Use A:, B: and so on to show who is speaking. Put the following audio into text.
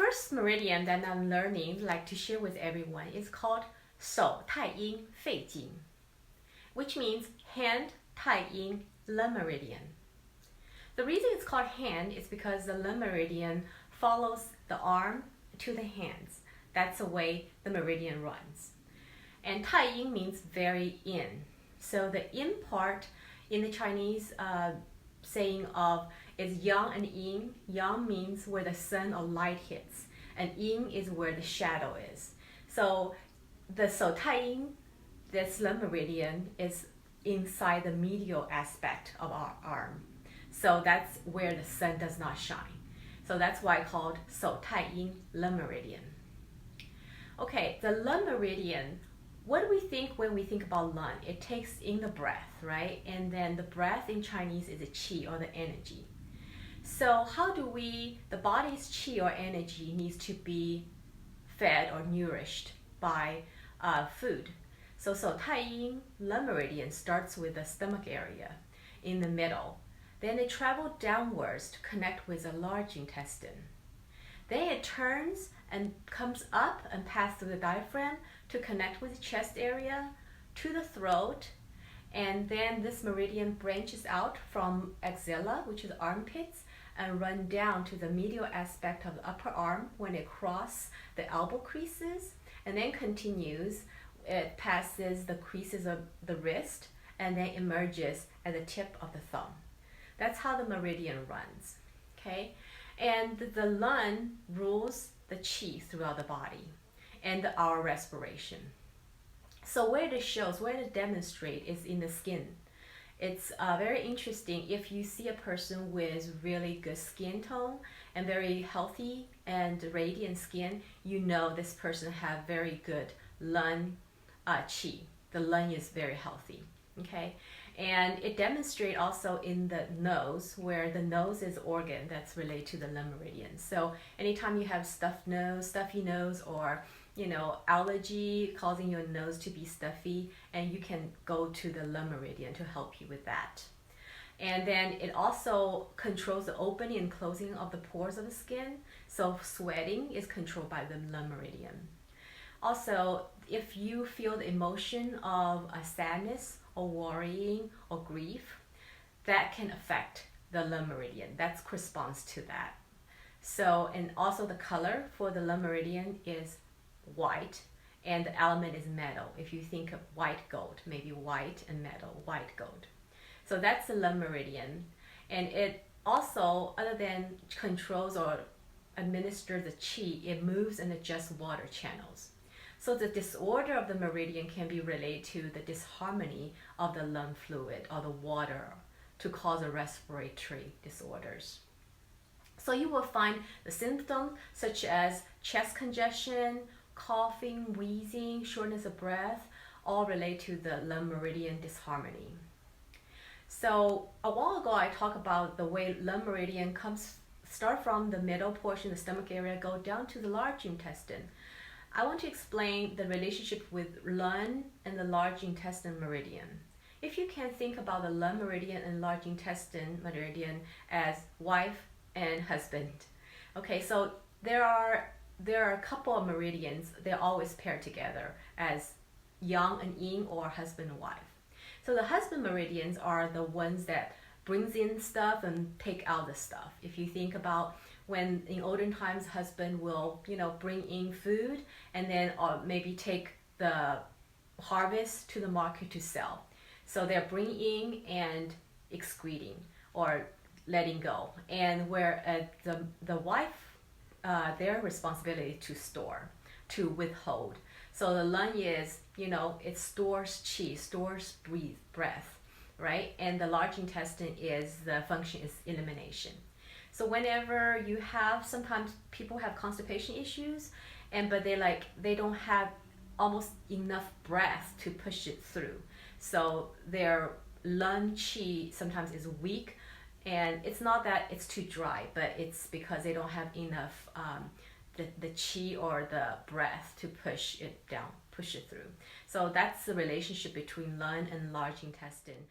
A: first meridian that I'm learning, like to share with everyone, is called 手太阴肺经, which means hand 太阴 Lung Meridian. The reason it's called hand is because the Lung Meridian follows the arm to the hands. That's the way the meridian runs. And 太阴 means very in. So the in part in the Chinese saying of is yang and yin. Yang means where the sun or light hits, and yin is where the shadow is. So the 手太阴, this Lung Meridian, is inside the medial aspect of our arm. So that's where the sun does not shine. So that's why it's called 手太阴 Lung Meridian. Okay, the Lung Meridian, what do we think when we think about lung? It takes in the breath, right? And then the breath in Chinese is the qi or the energy. So how do the body's qi or energy needs to be fed or nourished by food. So 手太阴 Lung Meridian starts with the stomach area in the middle. Then it travels downwards to connect with the large intestine. Then it turns and comes up and passes through the diaphragm to connect with the chest area to the throat. And then this meridian branches out from axilla, which is armpits, and run down to the medial aspect of the upper arm when it crosses the elbow creases, and then continues. It passes the creases of the wrist and then emerges at the tip of the thumb. That's how the meridian runs, okay? And the lung rules the qi throughout the body and our respiration. So where it shows, where it demonstrates is in the skin. It's very interesting. If you see a person with really good skin tone and very healthy and radiant skin, you know this person have very good lung qi. The lung is very healthy, okay? And it demonstrates also in the nose, where the nose is organ that's related to the Lung Meridian. So anytime you have stuffed nose, stuffy nose, or allergy causing your nose to be stuffy, and you can go to the Lung Meridian to help you with that. And then it also controls the opening and closing of the pores of the skin. So sweating is controlled by the Lung Meridian. Also, if you feel the emotion of sadness or worrying or grief, that can affect the Lung Meridian. That corresponds to that. So, and also the color for the Lung Meridian is white, and the element is metal. If you think of white gold, maybe white and metal, white gold. So that's the Lung Meridian. And it also, other than controls or administer the qi, it moves and adjusts water channels. So the disorder of the meridian can be related to the disharmony of the lung fluid or the water to cause a respiratory disorders. So you will find the symptoms such as chest congestion, coughing, wheezing, shortness of breath, all relate to the Lung Meridian disharmony. So a while ago I talked about the way Lung Meridian start from the middle portion, the stomach area, go down to the large intestine. I want to explain the relationship with lung and the large intestine meridian. If you can think about the Lung Meridian and large intestine meridian as wife and husband. Okay, so there are a couple of meridians, they're always paired together as yang and yin, or husband and wife. So the husband meridians are the ones that brings in stuff and take out the stuff. If you think about when in olden times, husband will bring in food and then maybe take the harvest to the market to sell. So they're bringing in and excreting or letting go. And where the wife, their responsibility to store, to withhold. So the lung is, it stores qi, stores breath, right? And the large intestine the function is elimination. So whenever you have, sometimes people have constipation issues, but they don't have almost enough breath to push it through. So their lung qi sometimes is weak, and it's not that it's too dry, but it's because they don't have enough the qi or the breath to push it down, push it through. So that's the relationship between lung and large intestine.